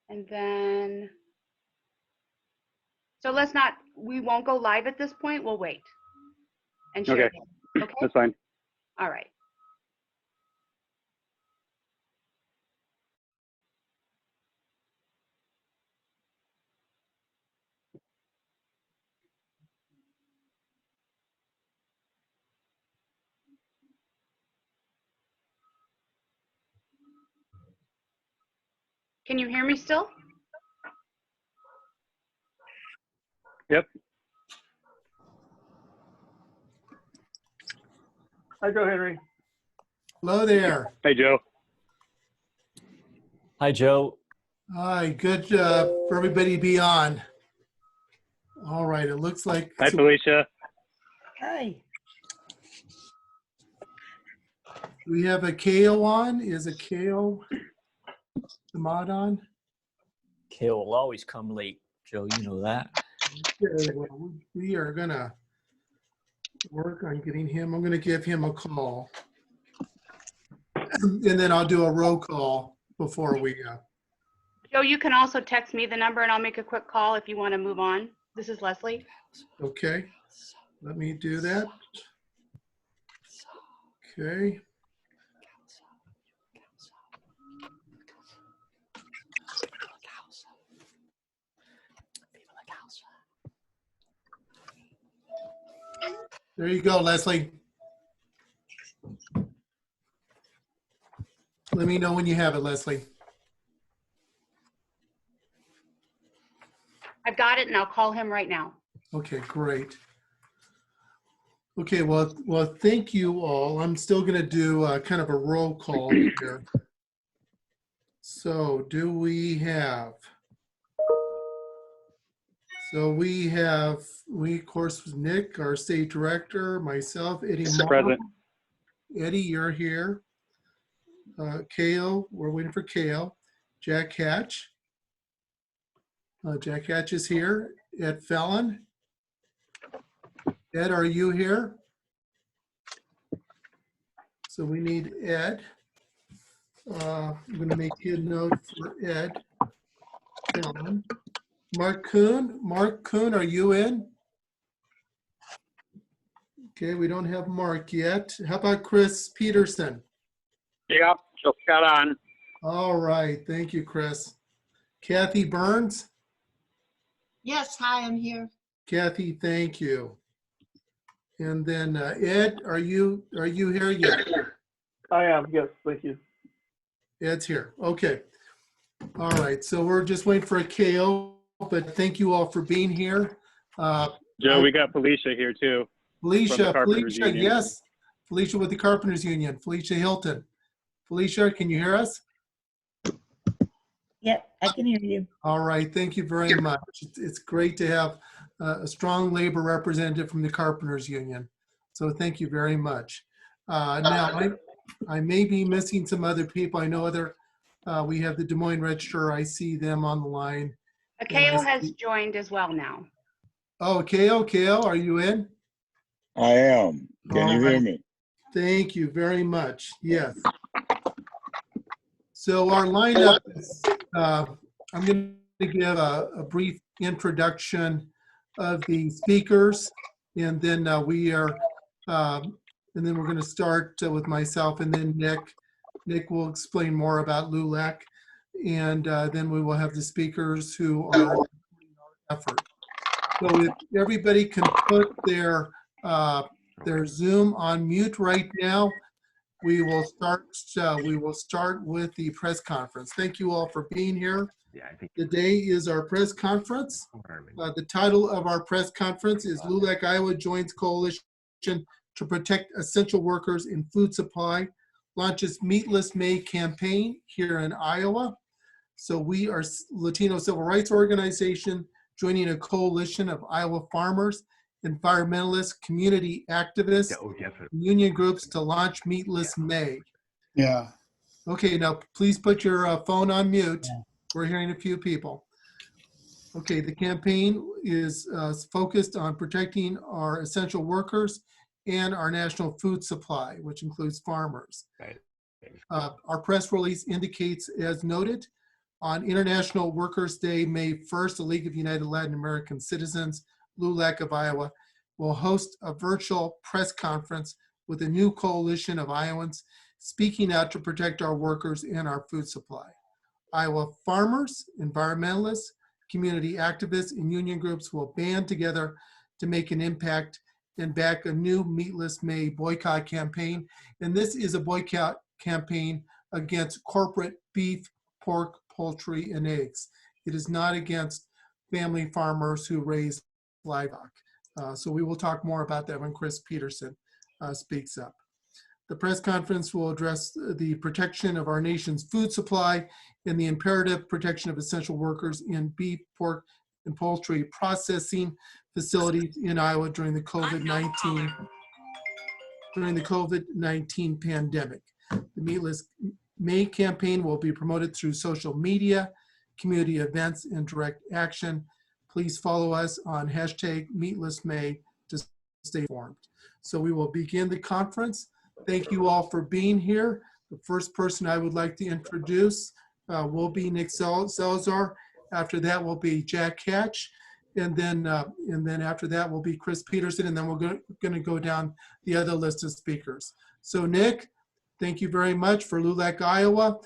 And then, so we won't go live at this point. We'll wait and share. Okay. Okay. That's fine. All right. Can you hear me still? Yep. Hi, Joe Henry. Hello there. Hey, Joe. Hi, Joe. Hi, good for everybody to be on. All right, it looks like. Hi, Felicia. Hi. We have a KO on. Is a KO the mod on? Kale will always come late, Joe. You know that. Okay, well, we are gonna work on getting him. I'm gonna give him a call. And then I'll do a roll call before we Joe, you can also text me the number and I'll make a quick call if you want to move on. This is Leslie. okay. Let me do that. Okay. There you go, Leslie. Let me know when you have it, Leslie. I've got it and I'll call him right now. Okay, great. Okay, well, thank you all. I'm still going to do kind of a roll call here. So do we have? So we, of course, Nick, our state director, myself, Eddie Morrow. Present. Eddie, you're here. Kale, we're waiting for Kale. Jack Hatch. Jack Hatch is here. Ed Fallon. Ed, are you here? So we need Ed. I'm going to make a note for Ed Fallon. Mark Kuhn. Mark Kuhn, are you in? Okay, we don't have Mark yet. How about Chris Peterson? Yep, just got on. All right, thank you, Chris. Kathy Burns? Yes, hi, I'm here. Kathy, thank you. And then Ed, are you here yet? I am, yes, thank you. Ed's here. Okay. All right. So we're just waiting for a KO, but thank you all for being here. Joe, we got Felicia here too. Felicia, Union. yes. Felicia with the Carpenters Union. Felicia Hilton. Felicia, can you hear us? Yep, I can hear you. All right. Thank you very much. It's great to have a strong labor representative from the Carpenters Union. So thank you very much. Now, I may be missing some other people. I know we have the Des Moines Register. I see them on the line. Akeo has joined as well now. Oh, Kale, are you in? I am. Can you hear me? Thank you very much. Yes. So our lineup is, I'm going to give a brief introduction of the speakers, and then we're going to start with myself, and then Nick. Nick will explain more about LULAC, and then we will have the speakers who are in our effort. So if everybody can put their Zoom on mute right now, we will start with the press conference. Thank you all for being here. Today is our press conference. The title of our press conference is LULAC Iowa Joins Coalition to Protect Essential Workers in Food Supply, launches Meatless May campaign here in Iowa. So we are Latino Civil Rights Organization joining a coalition of Iowa farmers, environmentalists, community activists, union groups to launch Meatless May. Yeah. Okay, now please put your phone on mute. We're hearing a few people. Okay, the campaign is focused on protecting our essential workers and our national food supply, which includes farmers. Right. Our press release indicates, as noted, On International Workers' Day, May 1st, the League of United Latin American Citizens, LULAC of Iowa, will host a virtual press conference with a new coalition of Iowans speaking out to protect our workers and our food supply. Iowa farmers, environmentalists, community activists, and union groups will band together to make an impact and back a new Meatless May boycott campaign. And this is a boycott campaign against corporate beef, pork, poultry, and eggs. It is not against family farmers who raise livestock. So we will talk more about that when Chris Peterson speaks up. The press conference will address the protection of our nation's food supply and the imperative protection of essential workers in beef, pork, and poultry processing facilities in Iowa during the COVID-19 pandemic. The Meatless May campaign will be promoted through social media, community events, and direct action. Please follow us on #MeatlessMay to stay informed. So we will begin the conference. Thank you all for being here. The first person I would like to introduce will be Nick Salazar. After that will be Jack Hatch. And then after that will be Chris Peterson. And then we're going to go down the other list of speakers. So Nick, thank you very much for LULAC Iowa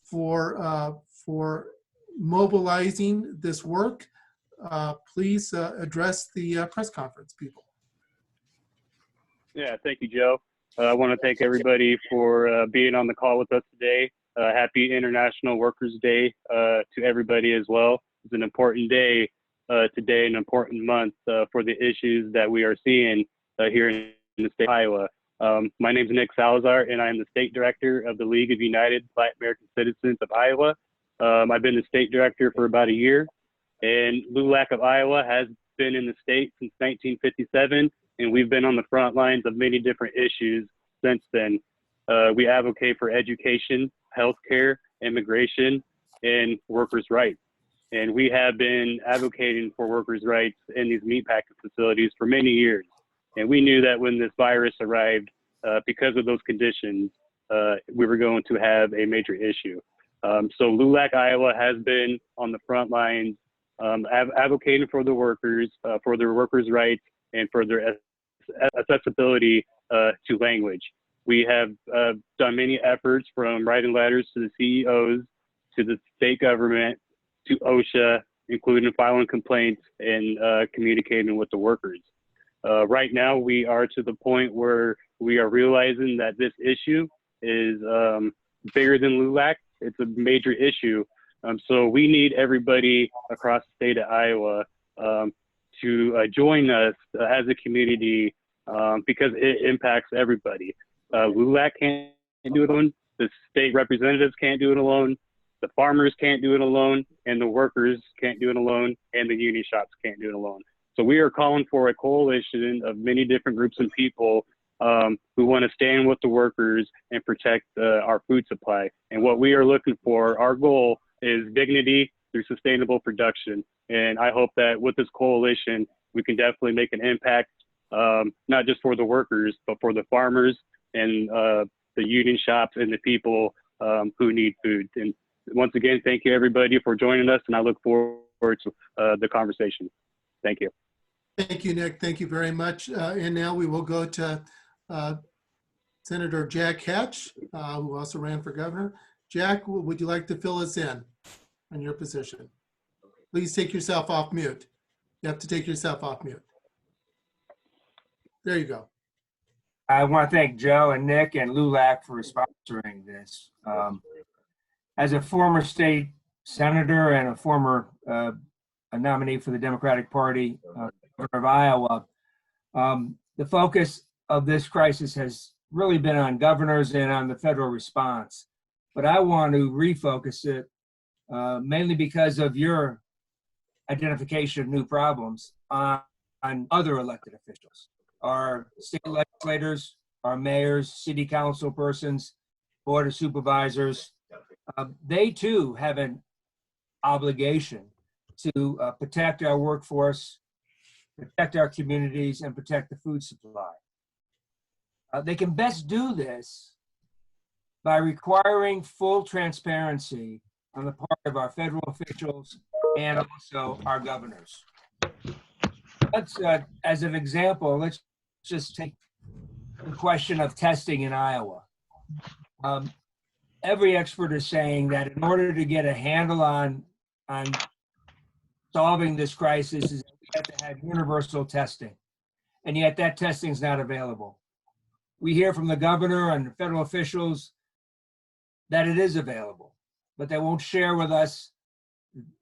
for mobilizing this work. Please address the press conference, people. Yeah, thank you, Joe. I want to thank everybody for being on the call with us today. Happy International Workers' Day to everybody as well. It's an important day today, an important month for the issues that we are seeing here in the state of Iowa. My name is Nick Salazar, and I am the State Director of the League of United Latin American Citizens of Iowa. I've been the State Director for about a year, and LULAC of Iowa has been in the state since 1957, and we've been on the front lines of many different issues since then. We advocate for education, healthcare, immigration, and workers' rights. And we have been advocating for workers' rights in these meatpacking facilities for many years. And we knew that when this virus arrived, because of those conditions, we were going to have a major issue. So LULAC Iowa has been on the front lines advocating for the workers, for their workers' rights, and for their accessibility to language. We have done many efforts, from writing letters to the CEOs, to the state government, to OSHA, including filing complaints and communicating with the workers. Right now, we are to the point where we are realizing that this issue is bigger than LULAC. It's a major issue. So we need everybody across the state of Iowa to join us as a community because it impacts everybody. LULAC can't do it alone. The state representatives can't do it alone. The farmers can't do it alone, and the workers can't do it alone, and the union shops can't do it alone. So we are calling for a coalition of many different groups and people who want to stand with the workers and protect our food supply. And what we are looking for, our goal is dignity through sustainable production. And I hope that with this coalition, we can definitely make an impact, not just for the workers, but for the farmers and the union shops and the people who need food. And once again, thank you everybody for joining us, and I look forward to the conversation. Thank you. Thank you, Nick. Thank you very much. And now we will go to Senator Jack Hatch, who also ran for governor. Jack, would you like to fill us in on your position? Please take yourself off mute. You have to take yourself off mute. There you go. I want to thank Joe and Nick and LULAC for sponsoring this. As a former state senator and a former a nominee for the Democratic Party, governor of Iowa, the focus of this crisis has really been on governors and on the federal response. But I want to refocus it mainly because of your identification of new problems on other elected officials. Our state legislators, our mayors, city council persons, board of supervisors, they too have an obligation to protect our workforce, protect our communities, and protect the food supply. They can best do this by requiring full transparency on the part of our federal officials and also our governors. Let's, as an example, let's just take the question of testing in Iowa. Every expert is saying that in order to get a handle on solving this crisis, is that we have to have universal testing, and yet that testing is not available. We hear from the governor and federal officials that it is available, but they won't share with us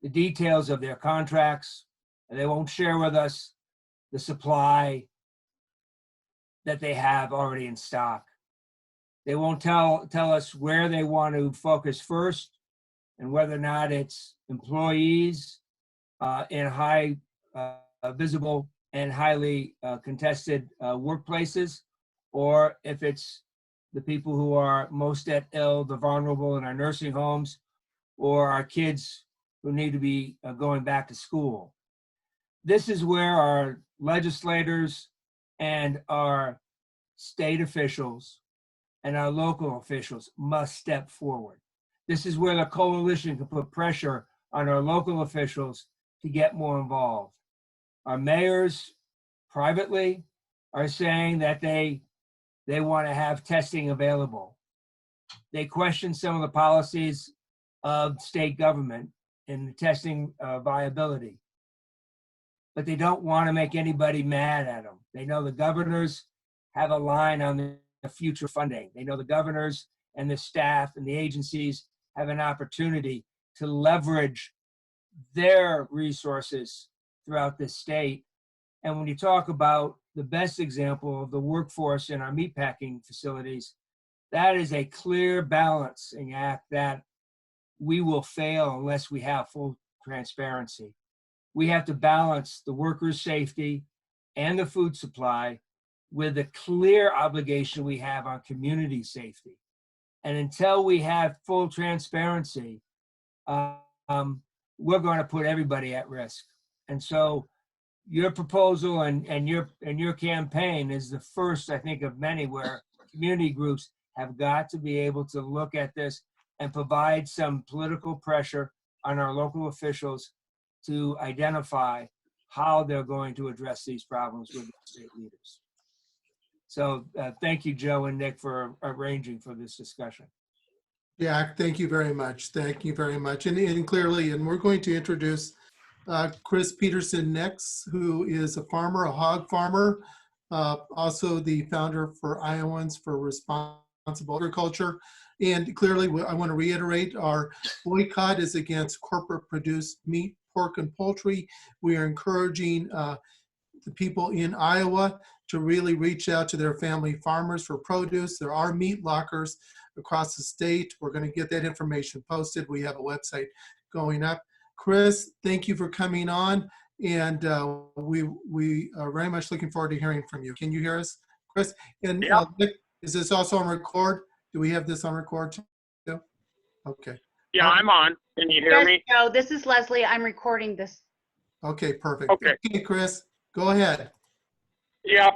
the details of their contracts, and they won't share with us the supply that they have already in stock. They won't tell us where they want to focus first and whether or not it's employees in high visible and highly contested workplaces, or if it's the people who are most at ill, the vulnerable in our nursing homes, or our kids who need to be going back to school. This is where our legislators and our state officials and our local officials must step forward. This is where the coalition can put pressure on our local officials to get more involved. Our mayors privately are saying that they want to have testing available. They question some of the policies of state government in the testing viability, but they don't want to make anybody mad at them. They know the governors have a line on the future funding. They know the governors and the staff and the agencies have an opportunity to leverage their resources throughout the state. And when you talk about the best example of the workforce in our meatpacking facilities, that is a clear balancing act that we will fail unless we have full transparency. We have to balance the workers' safety and the food supply with the clear obligation we have on community safety. And until we have full transparency, we're going to put everybody at risk. And so your proposal and your campaign is the first, I think, of many where community groups have got to be able to look at this and provide some political pressure on our local officials to identify how they're going to address these problems with the state leaders. So thank you, Joe and Nick, for arranging for this discussion. Yeah, thank you very much. Thank you very much. And clearly, and we're going to introduce Chris Peterson next, who is a farmer, a hog farmer, also the founder for Iowans for Responsible Agriculture. And clearly, I want to reiterate, our boycott is against corporate produced meat, pork, and poultry. We are encouraging the people in Iowa to really reach out to their family farmers for produce. There are meat lockers across the state. We're going to get that information posted. We have a website going up. Chris, thank you for coming on, and we are very much looking forward to hearing from you. Can you hear us, Chris? And Nick, is this also on record? Do we have this on record too? Okay. Yeah, I'm on. Can you hear me? No, this is Leslie. I'm recording this. Okay, perfect. Okay. Okay, Chris, go ahead. Yep.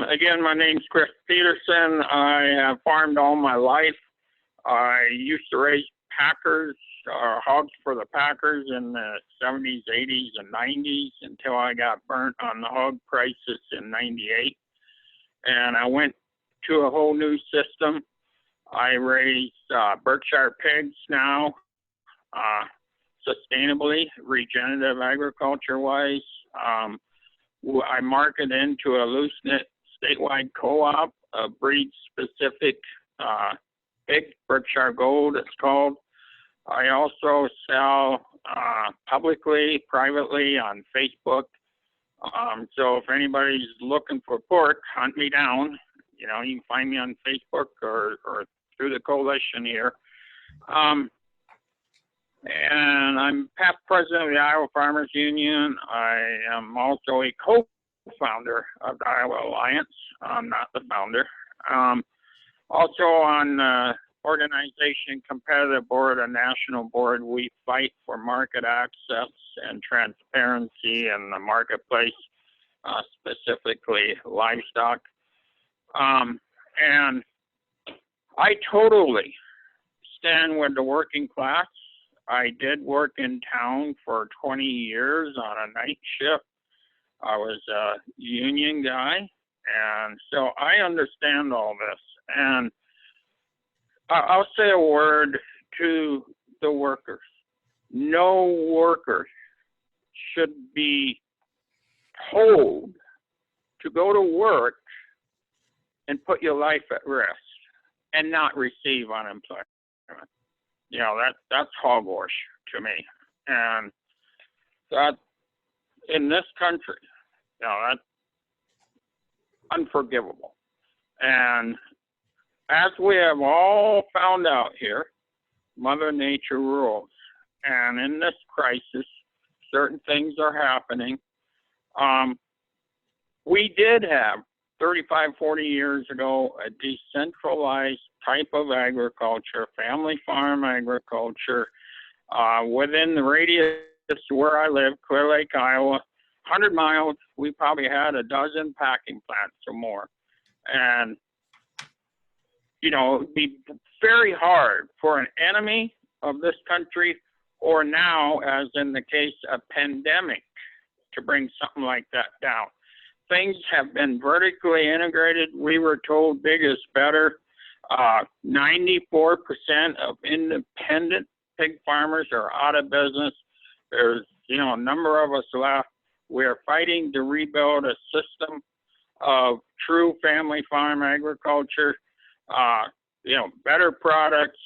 Again, my name's Chris Peterson. I have farmed all my life. I used to raise packers, hogs for the packers in the 70s, 80s, and 90s until I got burnt on the hog crisis in 98. And I went to a whole new system. I raise Berkshire pigs now, sustainably, regenerative agriculture-wise. I market into a loose-knit statewide co-op, a breed-specific pig, Berkshire Gold it's called. I also sell publicly, privately on Facebook. So if anybody's looking for pork, hunt me down. You know, you can find me on Facebook or through the coalition here. And I'm past president of the Iowa Farmers Union. I am also a co-founder of the Iowa Alliance. I'm not the founder. Also on organization competitive board, a national board, we fight for market access and transparency in the marketplace, specifically livestock. And I totally stand with the working class. I did work in town for 20 years on a night shift. I was a union guy, and so I understand all this. And I'll say a word to the workers. No worker should be told to go to work and put your life at risk and not receive unemployment. You know, that's hogwash to me. And that, in this country, you know, that's unforgivable. And as we have all found out here, Mother Nature rules. And in this crisis, certain things are happening. We did have 35, 40 years ago, a decentralized type of agriculture, family farm agriculture, within the radius where I live, Clear Lake, Iowa, 100 miles, we probably had a dozen packing plants or more. And, you know, it'd be very hard for an enemy of this country, or now, as in the case of pandemic, to bring something like that down. Things have been vertically integrated. We were told big is better. 94% of independent pig farmers are out of business. There's, you know, a number of us left. We're fighting to rebuild a system of true family farm agriculture. You know, better products,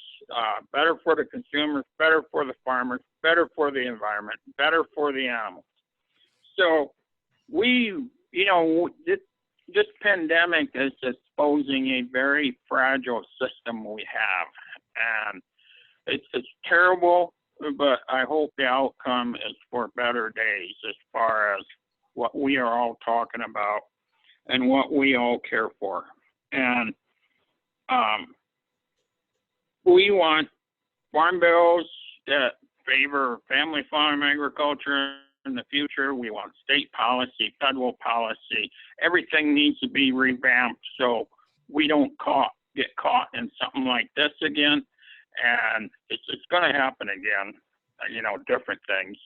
better for the consumers, better for the farmers, better for the environment, better for the animals. So we, you know, this pandemic is exposing a very fragile system we have. And it's terrible, but I hope the outcome is for better days as far as what we are all talking about and what we all care for. And we want farm bills that favor family farm agriculture in the future. We want state policy, federal policy. Everything needs to be revamped so we don't get caught in something like this again. And it's going to happen again, you know, different things.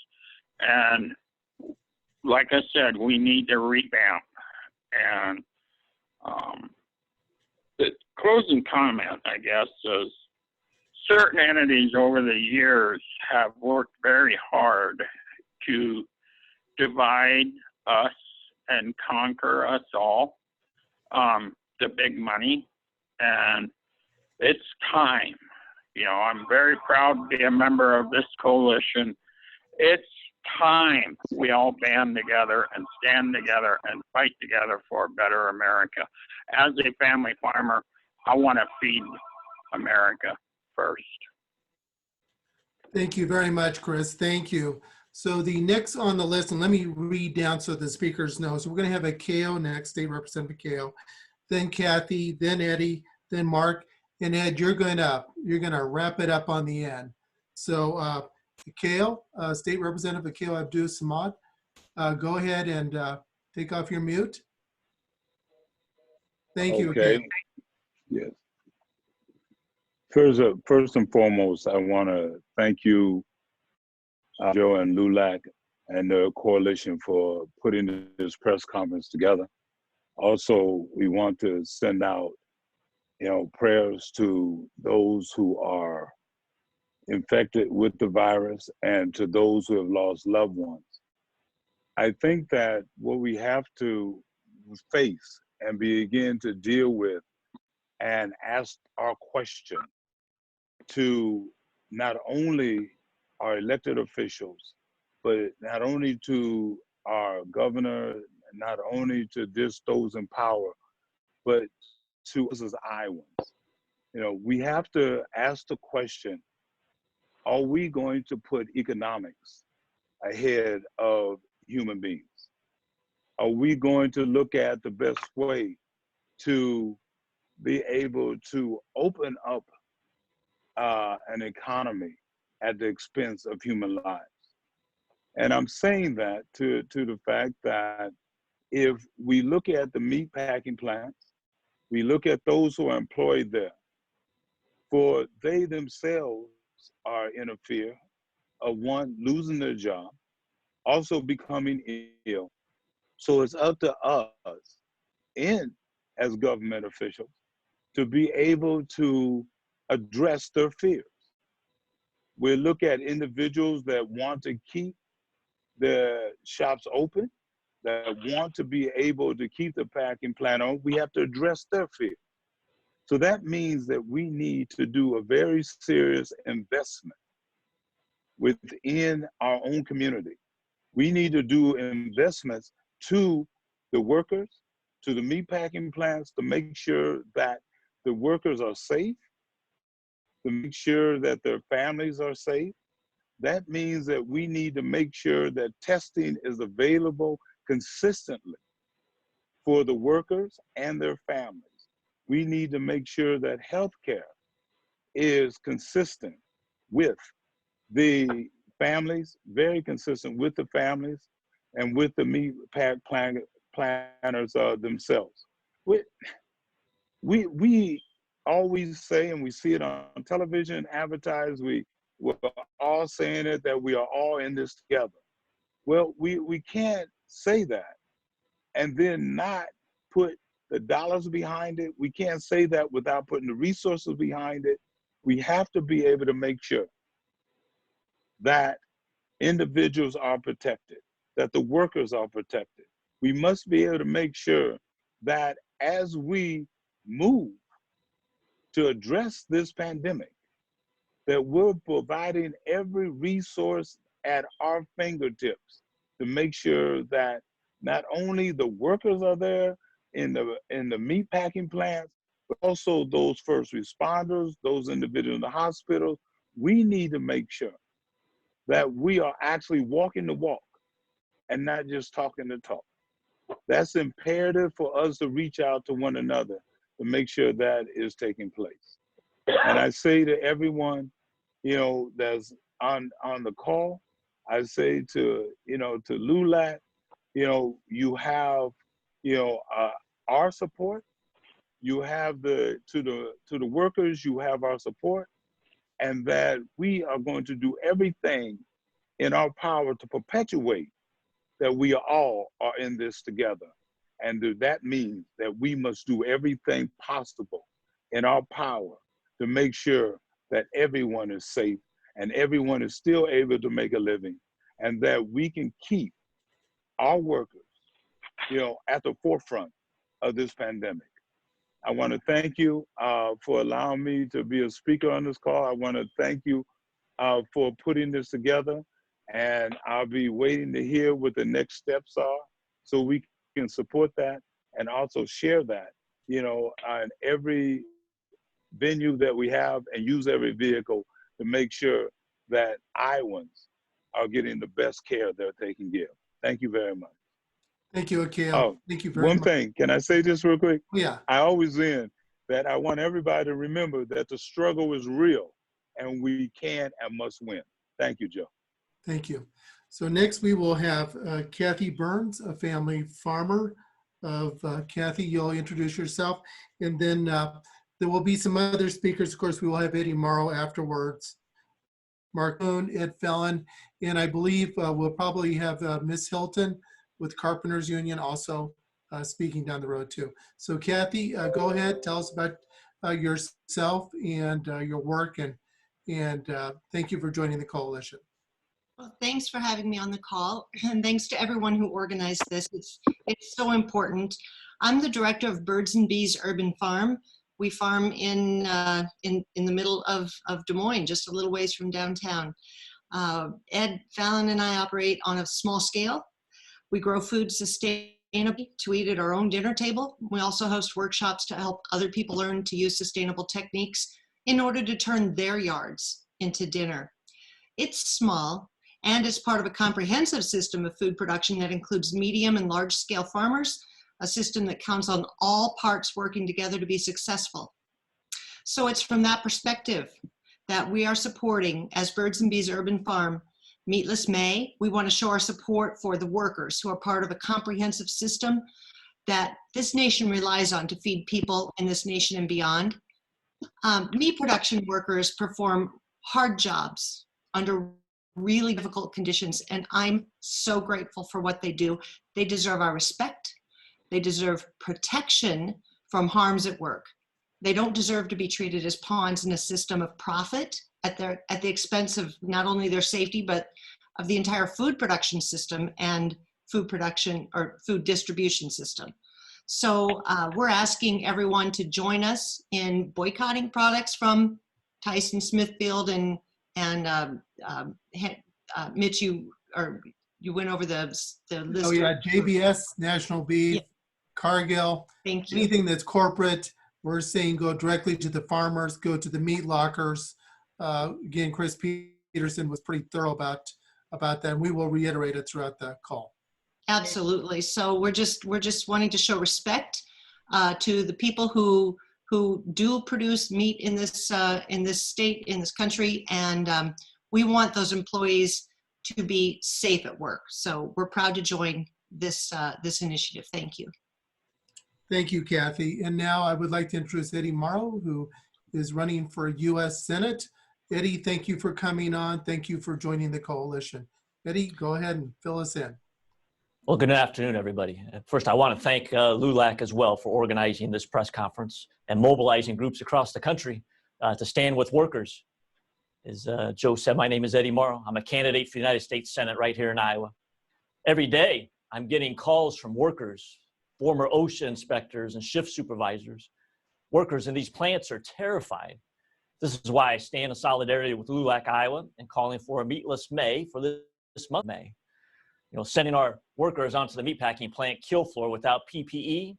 And like I said, we need to revamp. And the closing comment, I guess, is certain entities over the years have worked very hard to divide us and conquer us all, the big money. And it's time. You know, I'm very proud to be a member of this coalition. It's time we all band together and stand together and fight together for a better America. As a family farmer, I want to feed America first. Thank you very much, Chris. Thank you. So the next on the list, and let me read down so the speakers know. So we're going to have a KO next, State Representative KO, then Kathy, then Eddie, then Mark, and Ed. You're gonna wrap it up on the end. So KO, State Representative KO Abdul Samad, go ahead and take off your mute. Thank you. Okay. Again. Yes. First and foremost, I want to thank you, Joe and LULAC and the coalition for putting this press conference together. Also, we want to send out, you know, prayers to those who are infected with the virus and to those who have lost loved ones. I think that what we have to face and begin to deal with and ask our question to not only our elected officials, but not only to our governor, not only to those in power, but to us as Iowans. You know, we have to ask the question, are we going to put economics ahead of human beings? Are we going to look at the best way to be able to open up an economy at the expense of human lives? And I'm saying that to the fact that if we look at the meat packing plants, we look at those who are employed there, for they themselves are in a fear, of one losing their job, also becoming ill. So it's up to us as government officials to be able to address their fears. We look at individuals that want to keep their shops open, that want to be able to keep the packing plant on. We have to address their fear. So that means that we need to do a very serious investment within our own community. We need to do investments to the workers, to the meatpacking plants, to make sure that the workers are safe, to make sure that their families are safe. That means that we need to make sure that testing is available consistently for the workers and their families. We need to make sure that healthcare is consistent with the families, very consistent with the families and with the meat pack planners themselves. We always say, and we see it on television, advertised, we're all saying it, that we are all in this together. Well, we can't say that and then not put the dollars behind it. We can't say that without putting the resources behind it. We have to be able to make sure that individuals are protected, that the workers are protected. We must be able to make sure that as we move to address this pandemic, that we're providing every resource at our fingertips to make sure that not only the workers are there in the meat packing plants, but also those first responders, those individuals in the hospitals. We need to make sure that we are actually walking the walk and not just talking the talk. That's imperative for us to reach out to one another to make sure that is taking place. And I say to everyone, that's on the call, I say to LULAC, you have, our support. You have to the workers, you have our support, and that we are going to do everything in our power to perpetuate that we all are in this together. And that means that we must do everything possible in our power to make sure that everyone is safe and everyone is still able to make a living, and that we can keep our workers, at the forefront of this pandemic. I want to thank you for allowing me to be a speaker on this call. I want to thank you for putting this together, and I'll be waiting to hear what the next steps are so we can support that and also share that, on every venue that we have, and use every vehicle to make sure that Iowans are getting the best care that they can give. Thank you very much. Thank you, Akil. Oh, Thank you very one much. thing, can I say this real quick? Yeah. I always end that I want everybody to remember that the struggle is real and we can and must win. Thank you, Joe. Thank you. So next we will have Kathy Burns, a family farmer. Kathy, you'll introduce yourself, and then there will be some other speakers. Of course, we will have Eddie Morrow afterwards, Mark Moon, Ed Fellon, and I believe we'll probably have Miss Hilton with Carpenters Union also speaking down the road too. So Kathy, go ahead, tell us about yourself and your work, and thank you for joining the coalition. Well, thanks for having me on the call, and thanks to everyone who organized this. It's so important. I'm the director of Birds and Bees Urban Farm. We farm in the middle of Des Moines, just a little ways from downtown. Ed Fallon and I operate on a small scale. We grow food sustainably to eat at our own dinner table. We also host workshops to help other people learn to use sustainable techniques in order to turn their yards into dinner. It's small, and it's part of a comprehensive system of food production that includes medium and large scale farmers, a system that counts on all parts working together to be successful. So it's from that perspective that we are supporting, as Birds and Bees Urban Farm, Meatless May. We want to show our support for the workers who are part of a comprehensive system that this nation relies on to feed people in this nation and beyond. Meat production workers perform hard jobs under really difficult conditions, and I'm so grateful for what they do. They deserve our respect. They deserve protection from harms at work. They don't deserve to be treated as pawns in a system of profit at the expense of not only their safety, but of the entire food production system and food production or food distribution system. So we're asking everyone to join us in boycotting products from Tyson Smithfield and Mitch, you went over the list. Oh yeah, JBS, National Beef, Yeah. Cargill, Thank you. anything that's corporate, we're saying go directly to the farmers, go to the meat lockers. Again, Chris Peterson was pretty thorough about that, and we will reiterate it throughout the call. Absolutely. So we're just wanting to show respect to the people who do produce meat in this state, in this country, and we want those employees to be safe at work. So we're proud to join this initiative. Thank you. Thank you, Kathy. And now I would like to introduce Eddie Morrow, who is running for U.S. Senate. Eddie, thank you for coming on. Thank you for joining the coalition. Eddie, go ahead and fill us in. Well, good afternoon, everybody. First, I want to thank LULAC as well for organizing this press conference and mobilizing groups across the country to stand with workers. As Joe said, my name is Eddie Morrow. I'm a candidate for the United States Senate right here in Iowa. Every day, I'm getting calls from workers, former OSHA inspectors and shift supervisors. Workers in these plants are terrified. This is why I stand in solidarity with LULAC Iowa and calling for a Meatless May for this month, May. You know, sending our workers onto the meatpacking plant kill floor without PPE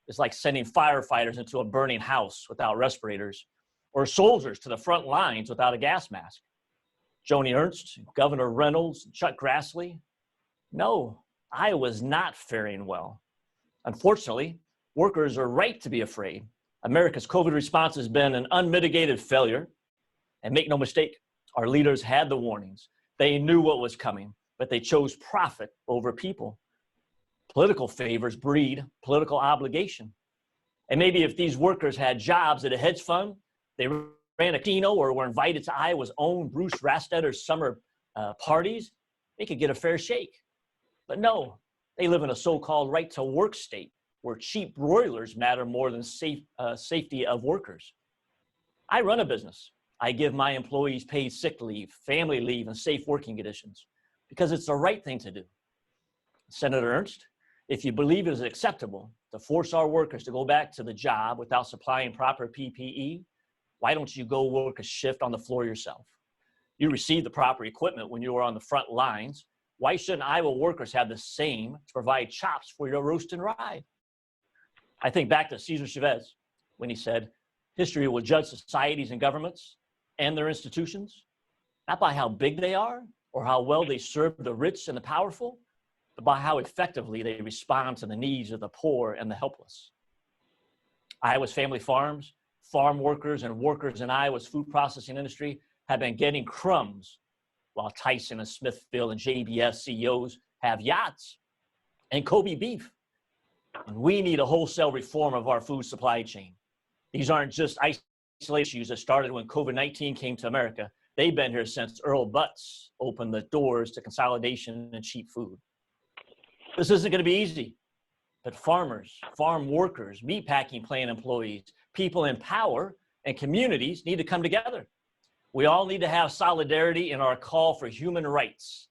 is like sending firefighters into a burning house without respirators, or soldiers to the front lines without a gas mask. Joni Ernst, Governor Reynolds, Chuck Grassley. No, Iowa's not faring well. Unfortunately, workers are right to be afraid. America's COVID response has been an unmitigated failure. And make no mistake, our leaders had the warnings. They knew what was coming, but they chose profit over people. Political favors breed political obligation. And maybe if these workers had jobs at a hedge fund, they ran a casino, or were invited to Iowa's own Bruce Rastetter's summer parties, they could get a fair shake. But no, they live in a so-called right-to-work state where cheap broilers matter more than safety of workers. I run a business. I give my employees paid sick leave, family leave, and safe working conditions because it's the right thing to do. Senator Ernst, if you believe it is acceptable to force our workers to go back to the job without supplying proper PPE, why don't you go work a shift on the floor yourself? You received the proper equipment when you were on the front lines. Why shouldn't Iowa workers have the same to provide chops for your roast and ride? I think back to Cesar Chavez when he said, history will judge societies and governments and their institutions, not by how big they are or how well they serve the rich and the powerful, but by how effectively they respond to the needs of the poor and the helpless. Iowa's family farms, farm workers, and workers in Iowa's food processing industry have been getting crumbs, while Tyson and Smithfield and JBS CEOs have yachts and Kobe beef. And we need a wholesale reform of our food supply chain. These aren't just isolated issues that started when COVID-19 came to America. They've been here since Earl Butz opened the doors to consolidation and cheap food. This isn't going to be easy, but farmers, farm workers, meatpacking plant employees, people in power, and communities need to come together. We all need to have solidarity in our call for human rights,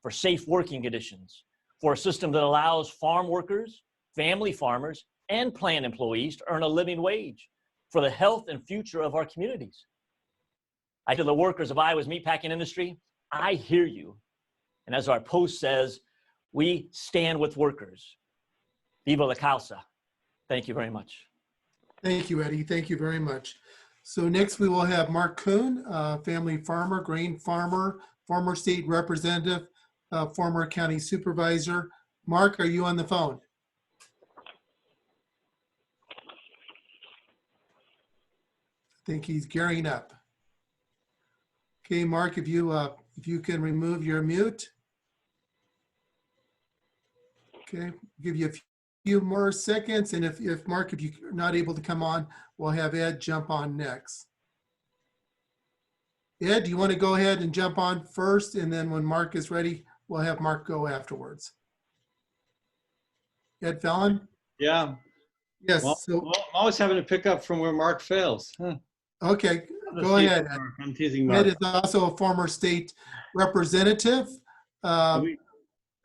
for safe working conditions, for a system that allows farm workers, family farmers, and plant employees to earn a living wage, for the health and future of our communities. I tell the workers of Iowa's meatpacking industry, I hear you. And as our post says, we stand with workers. Viva la causa. Thank you very much. Thank you, Eddie. Thank you very much. So next we will have Mark Kuhn, family farmer, grain farmer, former state representative, former county supervisor. Mark, are you on the phone? I think he's gearing up. Okay, Mark, if you can remove your mute. Okay, give you a few more seconds, and if Mark, if you're not able to come on, we'll have Ed jump on next. Ed, do you want to go ahead and jump on first? And then when Mark is ready, we'll have Mark go afterwards. Ed Fallon? Yeah. Yes. Well, I'm always having to pick up from where Mark fails. Huh. Okay, go ahead. Ed. I'm teasing Ed Mark. is also a former state representative. We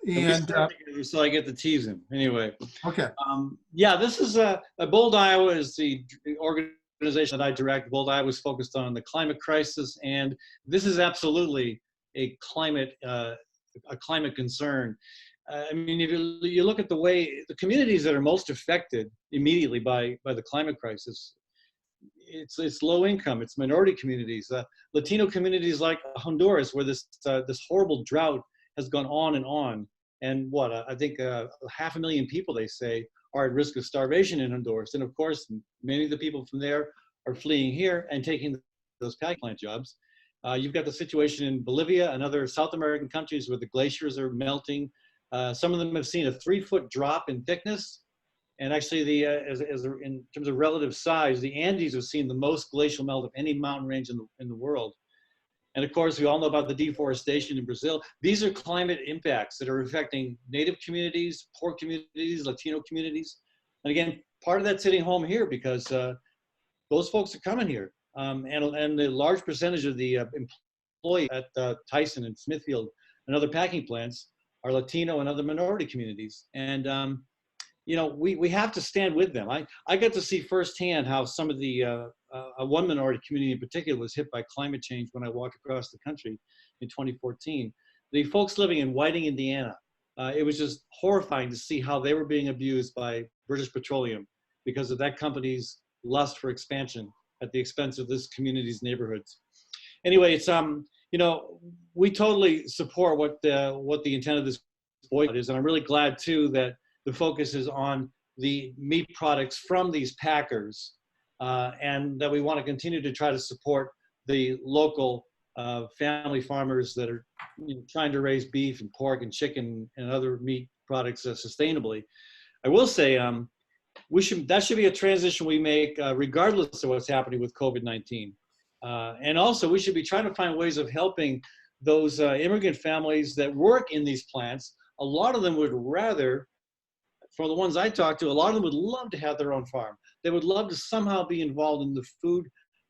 And start together so I get to tease him. Anyway. okay. Yeah, this is a Bold Iowa is the organization that I direct. Bold Iowa is focused on the climate crisis, and this is absolutely a climate concern. I mean, if you look at the way the communities that are most affected immediately by the climate crisis, it's low income, it's minority communities, Latino communities like Honduras, where this horrible drought has gone on and on. And I think 500,000 people, they say, are at risk of starvation in Honduras. And of course, many of the people from there are fleeing here and taking those packing plant jobs. You've got the situation in Bolivia and other South American countries where the glaciers are melting. Some of them have seen a 3-foot drop in thickness. And actually, in terms of relative size, the Andes have seen the most glacial melt of any mountain range in the world. And of course, we all know about the deforestation in Brazil. These are climate impacts that are affecting Native communities, poor communities, Latino communities. And again, part of that's hitting home here because those folks are coming here. And the large percentage of the employees at Tyson and Smithfield and other packing plants are Latino and other minority communities. And you know, we have to stand with them. I got to see firsthand how some of the one minority community in particular was hit by climate change when I walked across the country in 2014. The folks living in Whiting, Indiana, it was just horrifying to see how they were being abused by British Petroleum because of that company's lust for expansion at the expense of this community's neighborhoods. Anyway, it's you know, we totally support what the intent of this boycott is, and I'm really glad too that the focus is on the meat products from these packers, and that we want to continue to try to support the local family farmers that are trying to raise beef and pork and chicken and other meat products sustainably. I will say that should be a transition we make regardless of what's happening with COVID-19. And also we should be trying to find ways of helping those immigrant families that work in these plants. A lot of them would rather, for the ones I talked to, a lot of them would love to have their own farm. They would love to somehow be involved in the food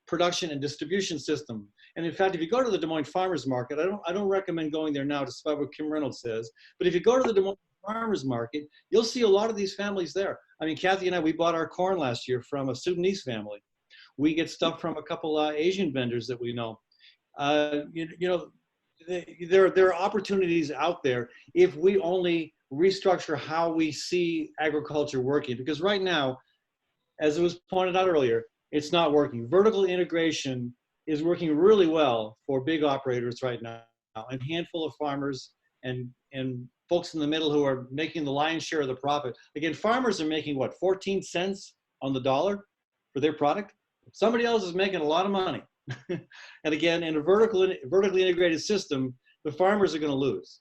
production and distribution system. And in fact, if you go to the Des Moines Farmers Market, I don't recommend going there now despite what Kim Reynolds says, but if you go to the Des Moines Farmers Market, you'll see a lot of these families there. I mean, Kathy and I, we bought our corn last year from a Sudanese family. We get stuff from a couple Asian vendors that we know. There are opportunities out there if we only restructure how we see agriculture working, because right now, as it was pointed out earlier, it's not working. Vertical integration is working really well for big operators right now, a handful of farmers and folks in the middle who are making the lion's share of the profit. Again, farmers are making what, 14 cents on the dollar for their product? Somebody else is making a lot of money. And again, in a vertically integrated system, the farmers are going to lose.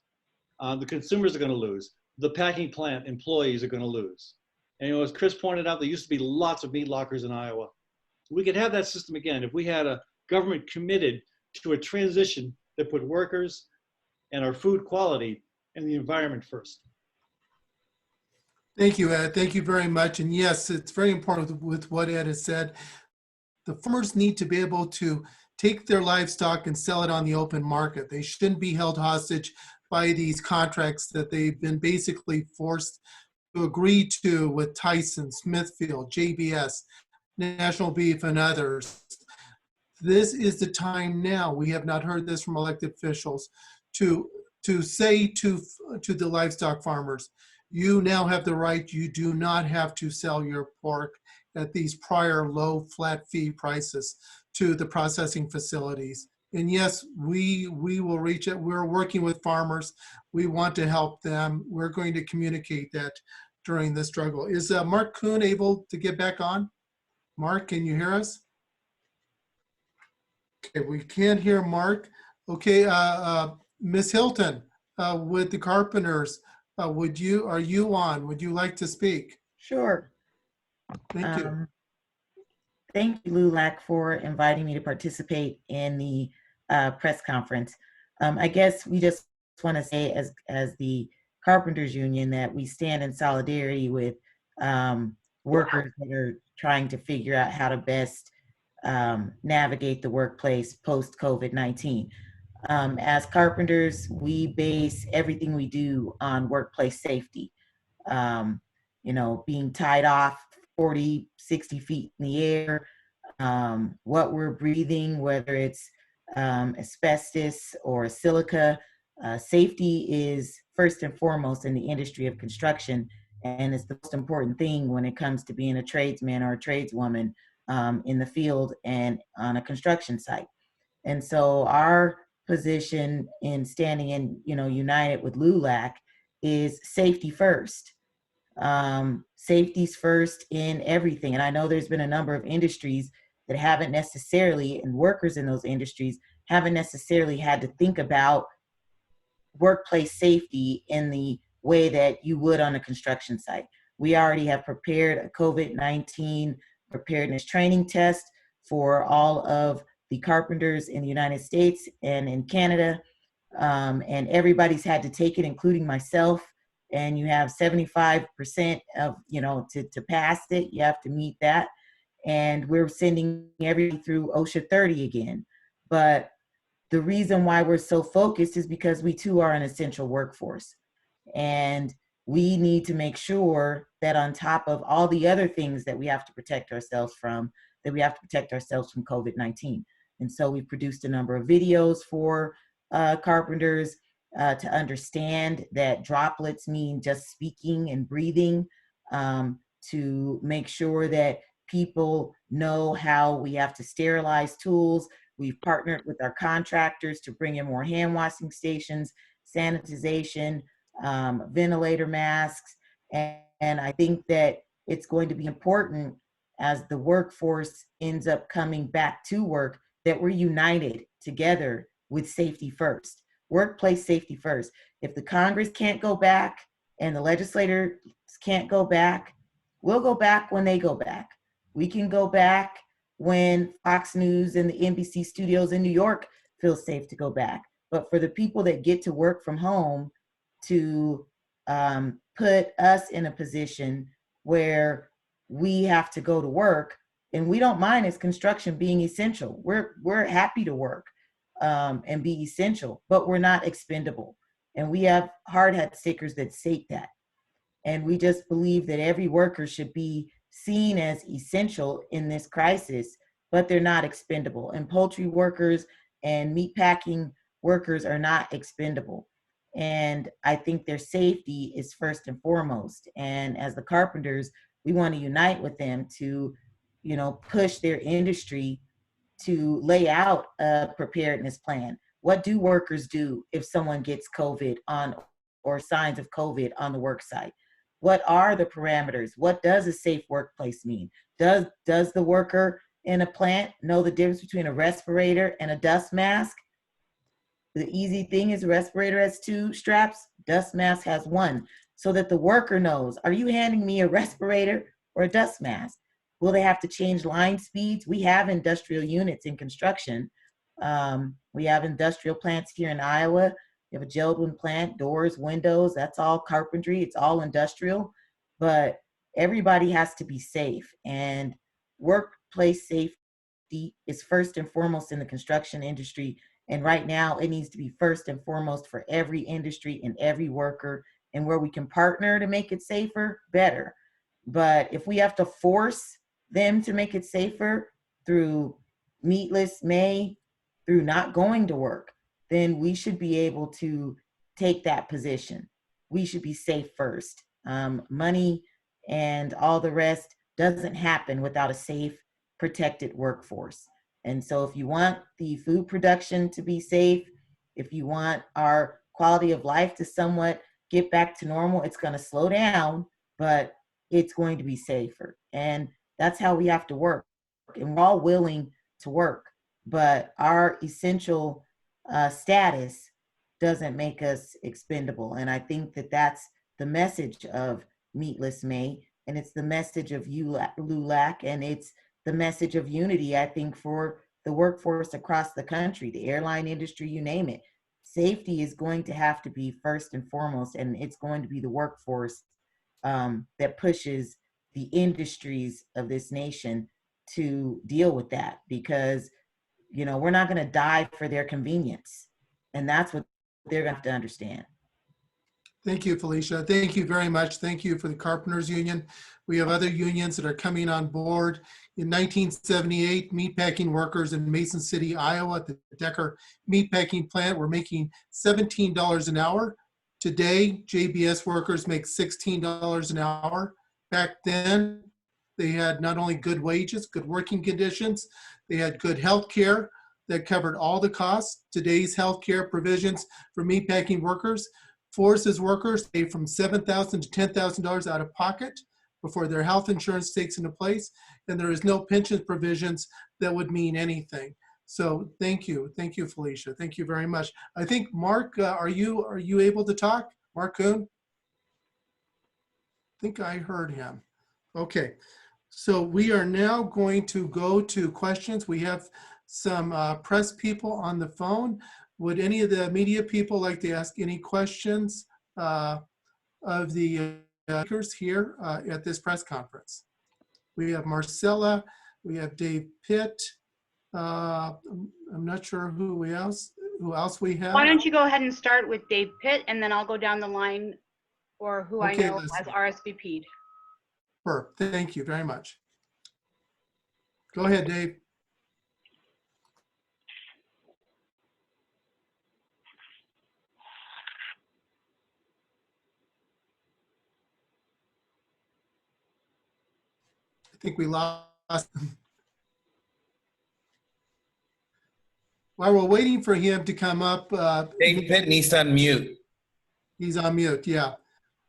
The consumers are going to lose. The packing plant employees are going to lose. And as Chris pointed out, there used to be lots of meat lockers in Iowa. We could have that system again if we had a government committed to a transition that put workers and our food quality and the environment first. Thank you, Ed. Thank you very much. And yes, it's very important with what Ed has said. The farmers need to be able to take their livestock and sell it on the open market. They shouldn't be held hostage by these contracts that they've been basically forced to agree to with Tyson, Smithfield, JBS, National Beef, and others. This is the time now, we have not heard this from elected officials, to say to the livestock farmers, you now have the right, you do not have to sell your pork at these prior low flat fee prices to the processing facilities. And yes, we will reach it. We're working with farmers. We want to help them. We're going to communicate that during the struggle. Is Mark Kuhn able to get back on? Mark, can you hear us? Okay, we can't hear Mark. Okay, Ms. Hilton with the Carpenters, are you on? Would you like to speak? Sure. Thank you. Thank you, LULAC, for inviting me to participate in the press conference. I guess we just want to say as the Carpenters Union that we stand in solidarity with workers that are trying to figure out how to best navigate the workplace post-COVID-19. As carpenters, we base everything we do on workplace safety. You know, being tied off 40, 60 feet in the air, what we're breathing, whether it's asbestos or silica. Safety is first and foremost in the industry of construction, and it's the most important thing when it comes to being a tradesman or a tradeswoman in the field and on a construction site. And so our position in standing in, you know, united with LULAC is safety first. Safety's first in everything. And I know there's been a number of industries that haven't necessarily, and workers in those industries haven't necessarily had to think about workplace safety in the way that you would on a construction site. We already have prepared a COVID-19 preparedness training test for all of the carpenters in the United States and in Canada. And everybody's had to take it, including myself. And you have 75% of, you know, to pass it, you have to meet that. And we're sending everything through OSHA 30 again. But the reason why we're so focused is because we too are an essential workforce. And we need to make sure that on top of all the other things that we have to protect ourselves from, that we have to protect ourselves from COVID-19. And so we've produced a number of videos for carpenters to understand that droplets mean just speaking and breathing, to make sure that people know how we have to sterilize tools. We've partnered with our contractors to bring in more hand washing stations, sanitization, ventilator masks. And I think that it's going to be important as the workforce ends up coming back to work that we're united together with safety first, workplace safety first. If the Congress can't go back and the legislators can't go back, we'll go back when they go back. We can go back when Fox News and the NBC studios in New York feel safe to go back. But for the people that get to work from home, to put us in a position where we have to go to work, and we don't mind as construction being essential. We're happy to work and be essential, but we're not expendable. And we have hard hat stickers that state that. And we just believe that every worker should be seen as essential in this crisis, but they're not expendable. And poultry workers and meatpacking workers are not expendable. And I think their safety is first and foremost. And as the carpenters, we want to unite with them to, you know, push their industry to lay out a preparedness plan. What do workers do if someone gets COVID on or signs of COVID on the work site? What are the parameters? What does a safe workplace mean? Does the worker in a plant know the difference between a respirator and a dust mask? The easy thing is a respirator has 2 straps, dust mask has 1, so that the worker knows, are you handing me a respirator or a dust mask? Will they have to change line speeds? We have industrial units in construction. We have industrial plants here in Iowa. We have a Geldwin plant, doors, windows, that's all carpentry, it's all industrial, but everybody has to be safe. And workplace safety is first and foremost in the construction industry. And right now it needs to be first and foremost for every industry and every worker, and where we can partner to make it safer, better. But if we have to force them to make it safer through Meatless May, through not going to work, then we should be able to take that position. We should be safe first. Money and all the rest doesn't happen without a safe, protected workforce. And so if you want the food production to be safe, if you want our quality of life to somewhat get back to normal, it's going to slow down, but it's going to be safer. And that's how we have to work. And we're all willing to work, but our essential status doesn't make us expendable. And I think that that's the message of Meatless May, and it's the message of LULAC, and it's the message of unity, I think, for the workforce across the country, the airline industry, you name it. Safety is going to have to be first and foremost, and it's going to be the workforce that pushes the industries of this nation to deal with that, because we're not going to die for their convenience, and that's what they're going to have to understand. Thank you, Felicia. Thank you very much. Thank you for the Carpenters Union. We have other unions that are coming on board. In 1978, meatpacking workers in Mason City, Iowa, at the Decker meatpacking plant were making $17 an hour. Today, JBS workers make $16 an hour. Back then, they had not only good wages, good working conditions, they had good health care that covered all the costs. Today's health care provisions for meatpacking workers forces workers pay from $7,000 to $10,000 out of pocket before their health insurance takes into place, and there is no pension provisions that would mean anything. So thank you, Felicia. Thank you very much. I think Mark, are you able to talk? Mark Kuhn? I think I heard him. Okay, so we are now going to go to questions. We have some press people on the phone. Would any of the media people like to ask any questions of the speakers here at this press conference? We have Marcella, we have Dave Pitt. I'm not sure who else we have. Why don't you go ahead and start with Dave Pitt, and then I'll go down the line for who I know has RSVP'd. Perfect. Thank you very much. Go ahead, Dave. I think we lost. While we're waiting for him to come up. Dave Pitt needs to unmute. He's on mute, yeah.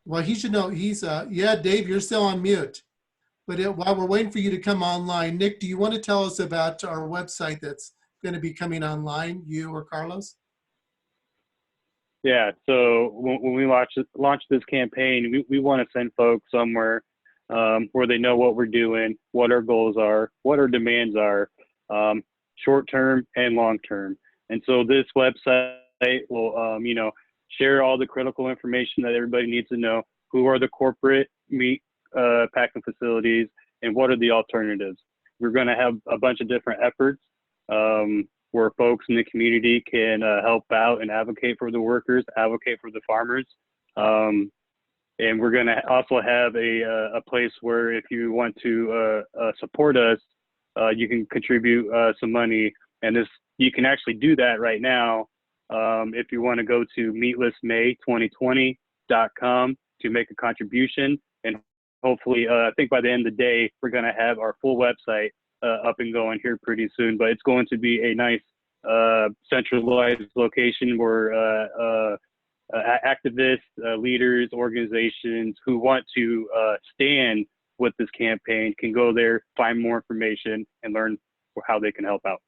Well, he should know he's, yeah, Dave, you're still on mute. But while we're waiting for you to come online, Nick, do you want to tell us about our website that's going to be coming online, you or Carlos? Yeah, so when we launch this campaign, we want to send folks somewhere where they know what we're doing, what our goals are, what our demands are, short-term and long-term. And so this website will, share all the critical information that everybody needs to know. Who are the corporate meat packing facilities, and what are the alternatives? We're going to have a bunch of different efforts where folks in the community can help out and advocate for the workers, advocate for the farmers. And we're going to also have a place where if you want to support us, you can contribute some money. And you can actually do that right now if you want to go to meatlessmay2020.com to make a contribution. And hopefully, I think by the end of the day, we're going to have our full website up and going here pretty soon. But it's going to be a nice centralized location where activists, leaders, organizations who want to stand with this campaign can go there, find more information, and learn how they can help out.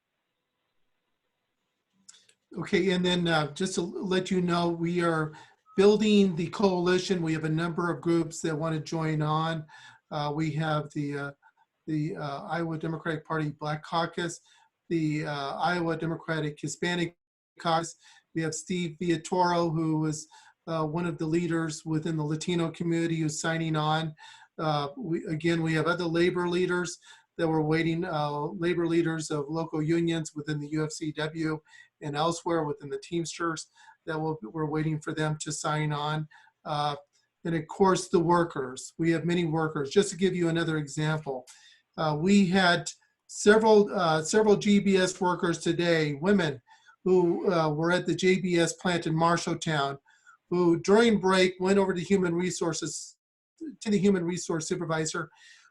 Okay, and then just to let you know, we are building the coalition. We have a number of groups that want to join on. We have the Iowa Democratic Party Black Caucus, the Iowa Democratic Hispanic Caucus. We have Steve Villatoro, who was one of the leaders within the Latino community who's signing on. We have other labor leaders that we're waiting, labor leaders of local unions within the UFCW and elsewhere within the Teamsters that we're waiting for them to sign on. And of course, the workers. We have many workers. Just to give you another example, we had several JBS workers today, women, who were at the JBS plant in Marshalltown, who during break went over to the human resource supervisor.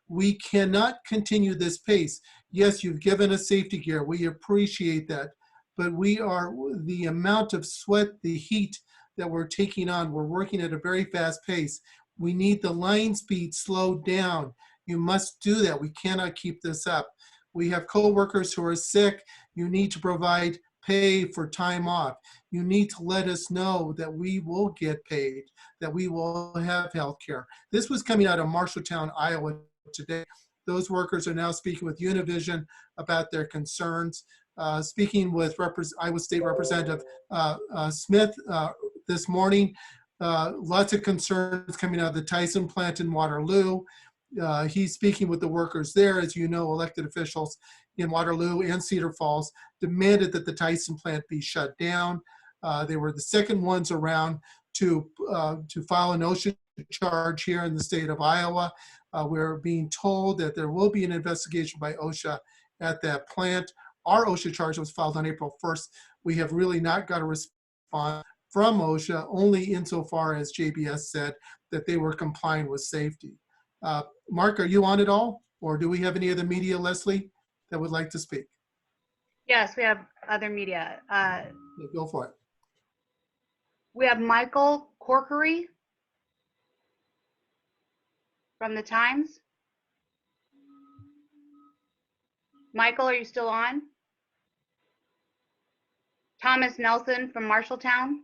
We cannot continue this pace. Yes, you've given us safety gear. We appreciate that. But the amount of sweat, the heat that we're taking on, we're working at a very fast pace. We need the line speed slowed down. You must do that. We cannot keep this up. We have co-workers who are sick. You need to provide pay for time off. You need to let us know that we will get paid, that we will have health care. This was coming out of Marshalltown, Iowa today. Those workers are now speaking with Univision about their concerns. Speaking with Iowa State Representative Smith this morning, lots of concerns coming out of the Tyson plant in Waterloo. He's speaking with the workers there. As you know, elected officials in Waterloo and Cedar Falls demanded that the Tyson plant be shut down. They were the second ones around to file an OSHA charge here in the state of Iowa. We're being told that there will be an investigation by OSHA at that plant. Our OSHA charge was filed on April 1st. We have really not got a response from OSHA, only insofar as JBS said that they were complying with safety. Mark, are you on at all? Or do we have any other media, Leslie, that would like to speak? Yes, we have other media. Yeah, go for it. We have Michael Corkery from the Times. Michael, are you still on? Thomas Nelson from Marshalltown.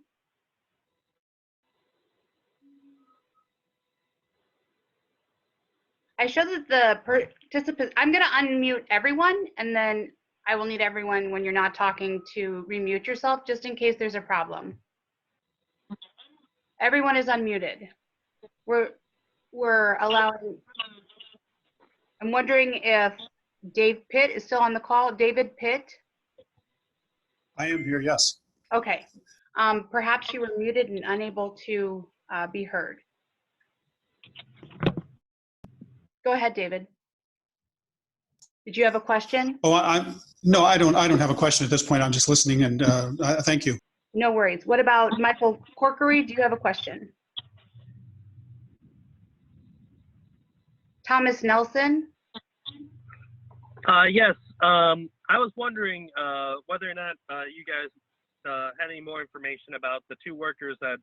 I show that the participants, I'm going to unmute everyone, and then I will need everyone when you're not talking to remute yourself just in case there's a problem. Everyone is unmuted. We're allowing, I'm wondering if Dave Pitt is still on the call. David Pitt? I am here, yes. Okay. Perhaps you were muted and unable to be heard. Go ahead, David. Did you have a question? Oh, no, I don't have a question at this point. I'm just listening, and thank you. No worries. What about Michael Corkery? Do you have a question? Thomas Nelson? Yes. I was wondering whether or not you guys had any more information about the two workers that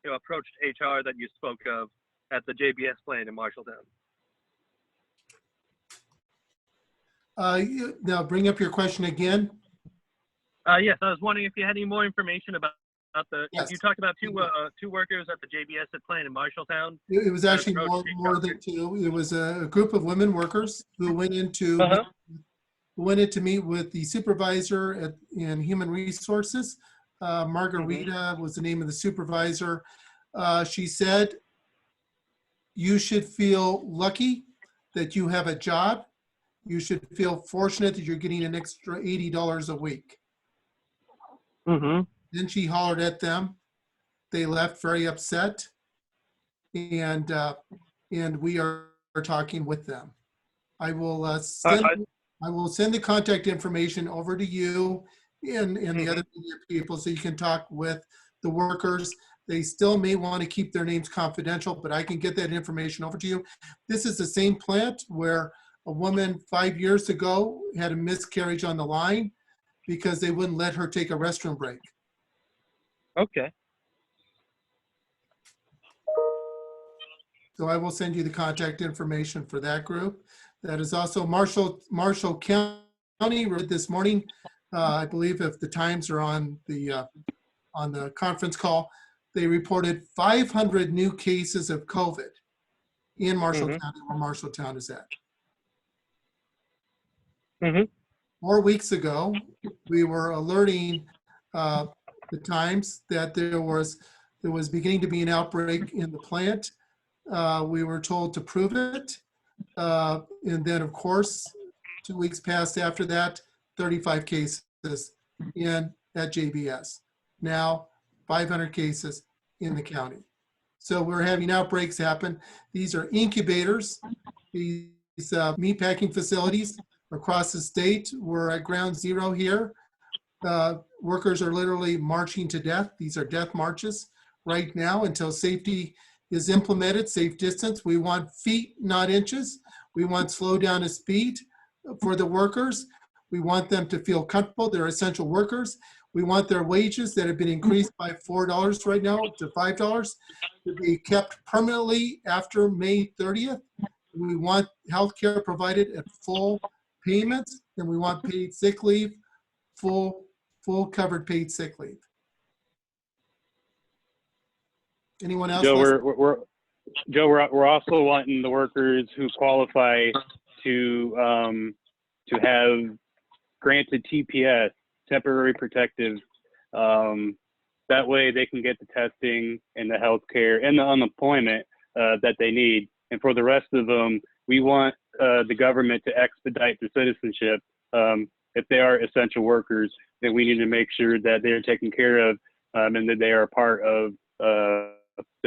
approached HR that you spoke of at the JBS plant in Marshalltown. Now bring up your question again. Yes, I was wondering if you had any more information about the. Yes. You talked about two workers at the JBS plant in Marshalltown. It was actually more than two. It was a group of women workers who went into to meet with the supervisor in human resources. Margarita was the name of the supervisor. She said, "You should feel lucky that you have a job. You should feel fortunate that you're getting an extra $80 a week." Then she hollered at them. They left very upset, and we are talking with them. I will send the contact information over to you and the other media people so you can talk with the workers. They still may want to keep their names confidential, but I can get that information over to you. This is the same plant where a woman 5 years ago had a miscarriage on the line because they wouldn't let her take a restroom break. Okay. So I will send you the contact information for that group. That is also Marshall County this morning. I believe if the Times are on the conference call, they reported 500 new cases of COVID in Marshall County, where Marshalltown is at. 4 weeks ago, we were alerting the Times that there was beginning to be an outbreak in the plant. We were told to prove it. And then, of course, 2 weeks passed after that, 35 cases at JBS. Now, 500 cases in the county. So we're having outbreaks happen. These are incubators. These meatpacking facilities across the state. We're at ground zero here. Workers are literally marching to death. These are death marches right now until safety is implemented, safe distance. We want feet, not inches. We want slow down of speed for the workers. We want them to feel comfortable. They're essential workers. We want their wages that have been increased by $4 right now to $5 to be kept permanently after May 30th. We want health care provided at full payments, and we want paid sick leave, full covered paid sick leave. Anyone else? Joe, we're also wanting the workers who qualify to have granted TPS, temporary protective. That way they can get the testing and the health care and the unemployment that they need. And for the rest of them, we want the government to expedite the citizenship. If they are essential workers, then we need to make sure that they're taken care of and that they are part of the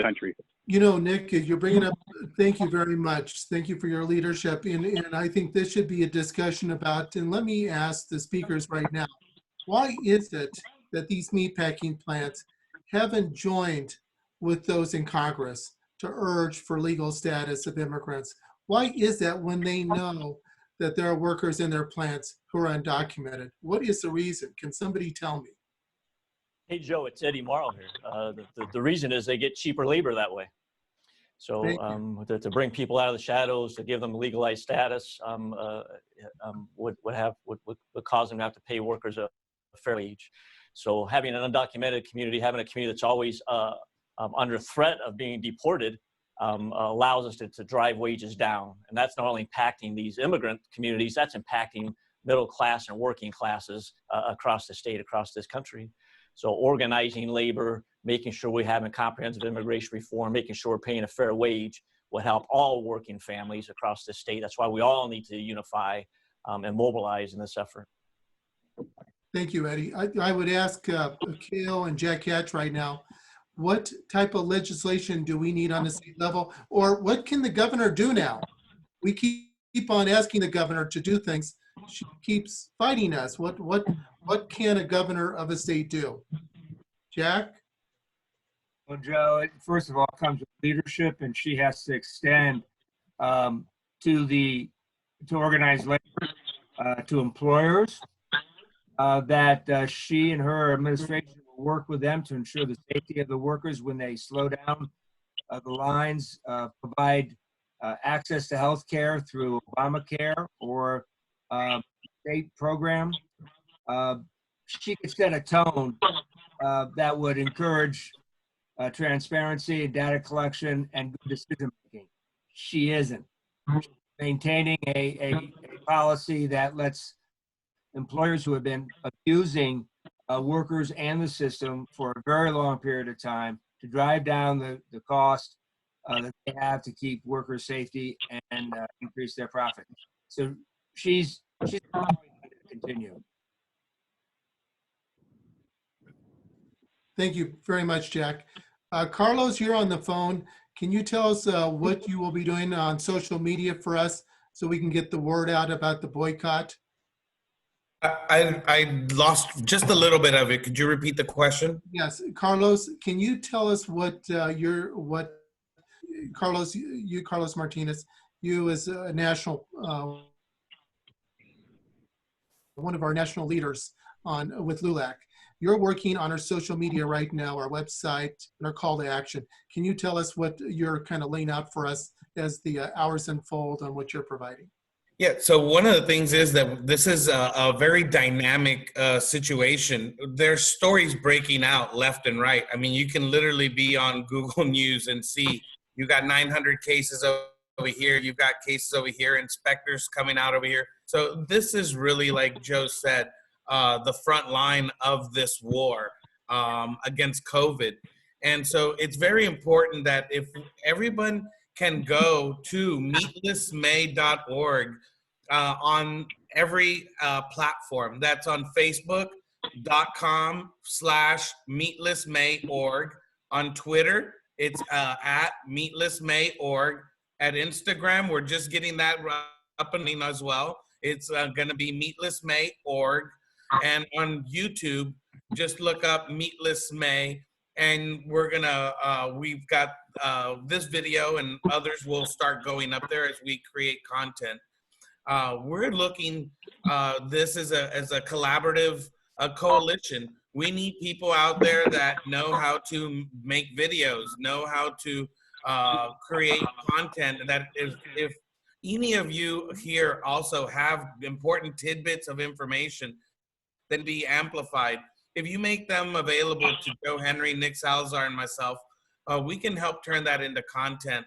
country. You know, Nick, you're bringing up, thank you very much. Thank you for your leadership. And I think this should be a discussion about, and let me ask the speakers right now, why is it that these meatpacking plants haven't joined with those in Congress to urge for legal status of immigrants? Why is that when they know that there are workers in their plants who are undocumented? What is the reason? Can somebody tell me? Hey, Joe, it's Eddie Morrow here. The reason is they get cheaper labor that way. So to bring people out of the shadows, to give them legalized status, would cause them to have to pay workers a fair wage. So having an undocumented community, having a community that's always under threat of being deported, allows us to drive wages down. And that's not only impacting these immigrant communities, that's impacting middle class and working classes across the state, across this country. So organizing labor, making sure we have a comprehensive immigration reform, making sure we're paying a fair wage will help all working families across the state. That's why we all need to unify and mobilize in this effort. Thank you, Eddie. I would ask Kale and Jack Hatch right now, what type of legislation do we need on the state level? Or what can the governor do now? We keep on asking the governor to do things. She keeps fighting us. What can a governor of a state do? Jack? Well, Joe, it first of all comes with leadership, and she has to extend to organized labor, to employers, that she and her administration will work with them to ensure the safety of the workers when they slow down the lines, provide access to health care through Obamacare or state program. She could set a tone that would encourage transparency and data collection and good decision making. She isn't. She's maintaining a policy that lets employers who have been abusing workers and the system for a very long period of time to drive down the cost that they have to keep workers' safety and increase their profit. So she's allowing that to continue. Thank you very much, Jack. Carlos, you're on the phone. Can you tell us what you will be doing on social media for us so we can get the word out about the boycott? I lost just a little bit of it. Could you repeat the question? Yes, Carlos, can you tell us Carlos Martinez, you as a national, one of our national leaders with LULAC. You're working on our social media right now, our website, and our call to action. Can you tell us what you're kind of laying out for us as the hours unfold on what you're providing? Yeah, so one of the things is that this is a very dynamic situation. There's stories breaking out left and right. I mean, you can literally be on Google News and see you got 900 cases over here, you've got cases over here, inspectors coming out over here. So this is really, like Joe said, the front line of this war against COVID. And so it's very important that if everyone can go to meatlessmay.org on every platform. That's on facebook.com/meatlessmay.org. On Twitter, it's at meatlessmay.org. At Instagram, we're just getting that up and running as well. It's going to be meatlessmay.org. And on YouTube, just look up Meatless May. And we're gonna, we've got this video and others will start going up there as we create content. We're looking this as a collaborative coalition. We need people out there that know how to make videos, know how to create content. That if any of you here also have important tidbits of information that be amplified, if you make them available to Joe Henry, Nick Salazar, and myself, we can help turn that into content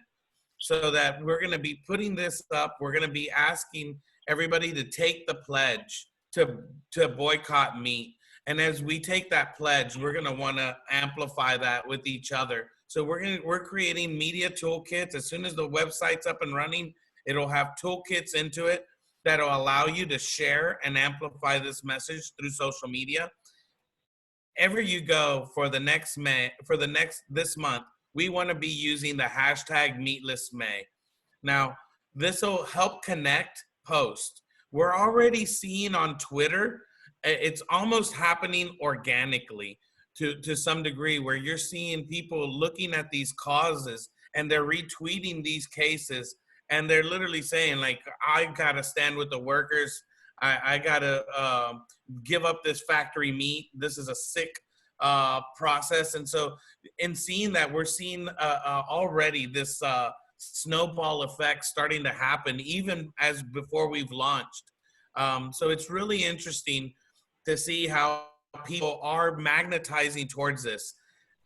so that we're going to be putting this up. We're going to be asking everybody to take the pledge. to boycott meat. And as we take that pledge, we're going to want to amplify that with each other. So we're creating media toolkits. As soon as the website's up and running, it'll have toolkits into it that'll allow you to share and amplify this message through social media. Ever you go for this month, we want to be using the hashtag Meatless May. Now, this will help connect post. We're already seeing on Twitter, it's almost happening organically to some degree, where you're seeing people looking at these causes and they're retweeting these cases, and they're literally saying, like, I gotta stand with the workers. I gotta give up this factory meat. This is a sick process. And so in seeing that, we're seeing already this snowball effect starting to happen even as before we've launched. So it's really interesting to see how people are magnetizing towards this.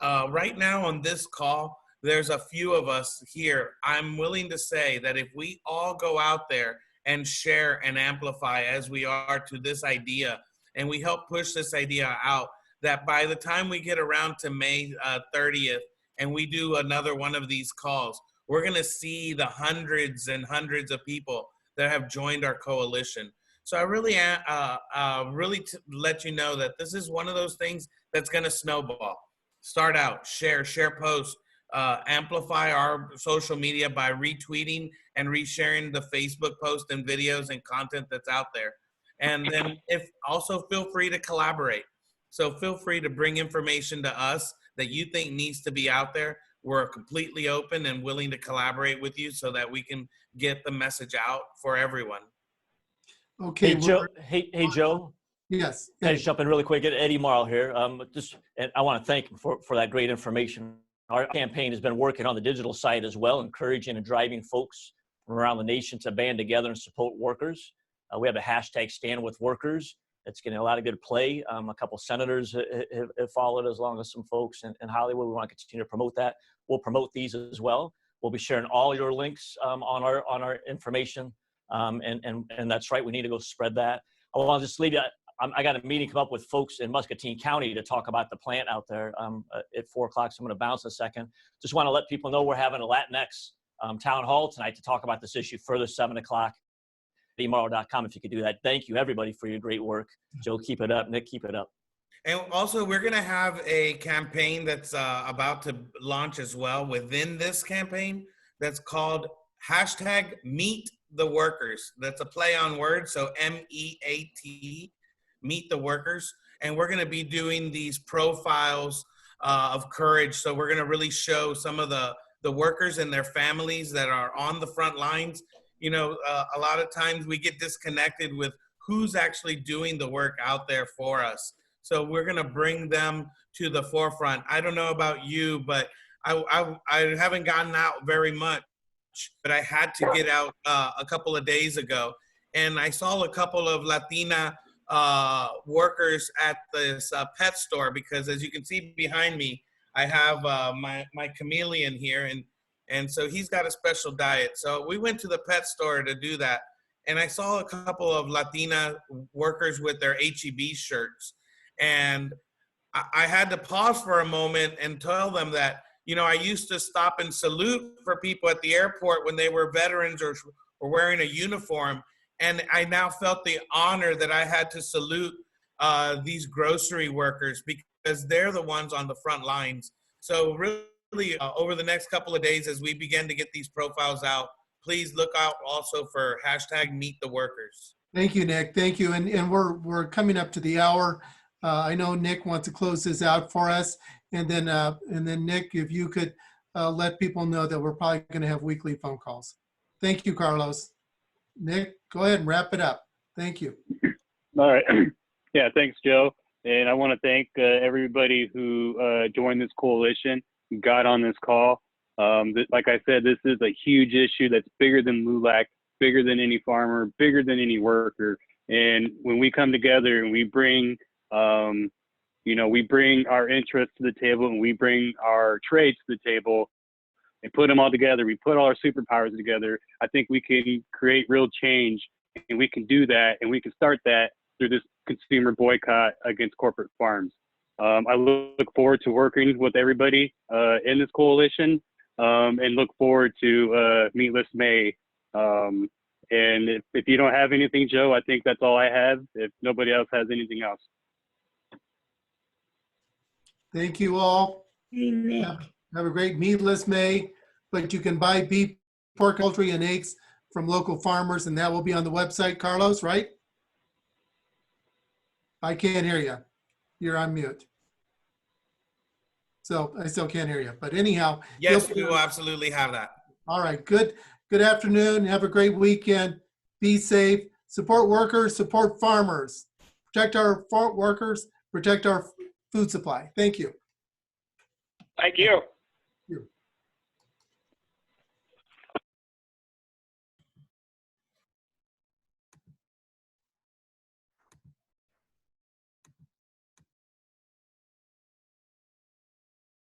Right now on this call, there's a few of us here. I'm willing to say that if we all go out there and share and amplify as we are to this idea, and we help push this idea out, that by the time we get around to May 30th and we do another one of these calls, we're gonna see the hundreds and hundreds of people that have joined our coalition. So I really, let you know that this is one of those things that's gonna snowball. Start out, share posts, amplify our social media by retweeting and resharing the Facebook posts and videos and content that's out there. And then also feel free to collaborate. So feel free to bring information to us that you think needs to be out there. We're completely open and willing to collaborate with you so that we can get the message out for everyone. Okay. Hey, Joe. Yes. Can I just jump in really quick? Eddie Marl here. And I want to thank him for that great information. Our campaign has been working on the digital side as well, encouraging and driving folks from around the nation to band together and support workers. We have a hashtag Stand With Workers. It's getting a lot of good play. A couple senators have followed, as long as some folks in Hollywood. We want to continue to promote that. We'll promote these as well. We'll be sharing all your links on our information. And that's right, we need to go spread that. I want to just leave you. I got a meeting come up with folks in Muscatine County to talk about the plant out there at 4 o'clock. So I'm going to bounce a second. Just want to let people know we're having a Latinx town hall tonight to talk about this issue further, 7 o'clock. eMorrow.com if you could do that. Thank you, everybody, for your great work. Joe, keep it up. Nick, keep it up. And also, we're going to have a campaign that's about to launch as well within this campaign that's called hashtag Meet the Workers. That's a play on words, so MEAT, Meet the Workers. And we're going to be doing these profiles of courage. So we're going to really show some of the workers and their families that are on the front lines. You know, a lot of times we get disconnected with who's actually doing the work out there for us. So we're going to bring them to the forefront. I don't know about you, but I haven't gotten out very much, but I had to get out a couple of days ago. And I saw a couple of Latina workers at this pet store, because as you can see behind me, I have my chameleon here, and so he's got a special diet. So we went to the pet store to do that. And I saw a couple of Latina workers with their HEB shirts. And I had to pause for a moment and tell them that, you know, I used to stop and salute for people at the airport when they were veterans or wearing a uniform. And I now felt the honor that I had to salute these grocery workers, because they're the ones on the front lines. So really, over the next couple of days, as we begin to get these profiles out, please look out also for hashtag Meet the Workers. Thank you, Nick. Thank you. And we're coming up to the hour. I know Nick wants to close this out for us. And then Nick, if you could let people know that we're probably going to have weekly phone calls. Thank you, Carlos. Nick, go ahead and wrap it up. Thank you. All right. Yeah, thanks, Joe. And I want to thank everybody who joined this coalition, got on this call. Like I said, this is a huge issue that's bigger than LULAC, bigger than any farmer, bigger than any worker. And when we come together and we bring, we bring our interests to the table, and we bring our trades to the table and put them all together, we put all our superpowers together, I think we can create real change. And we can do that, and we can start that through this consumer boycott against corporate farms. I look forward to working with everybody in this coalition and look forward to Meatless May. And if you don't have anything, Joe, I think that's all I have. If nobody else has anything else. Thank you all. Hey, Nick. Have a great Meatless May, but you can buy beef, pork, poultry, and eggs from local farmers, and that will be on the website, Carlos, right? I can't hear you. You're on mute. So I still can't hear you, but anyhow. Yes, we will absolutely have that. All right, good afternoon. Have a great weekend. Be safe. Support workers, support farmers. Protect our workers, protect our food supply. Thank you. Thank you. Thank you.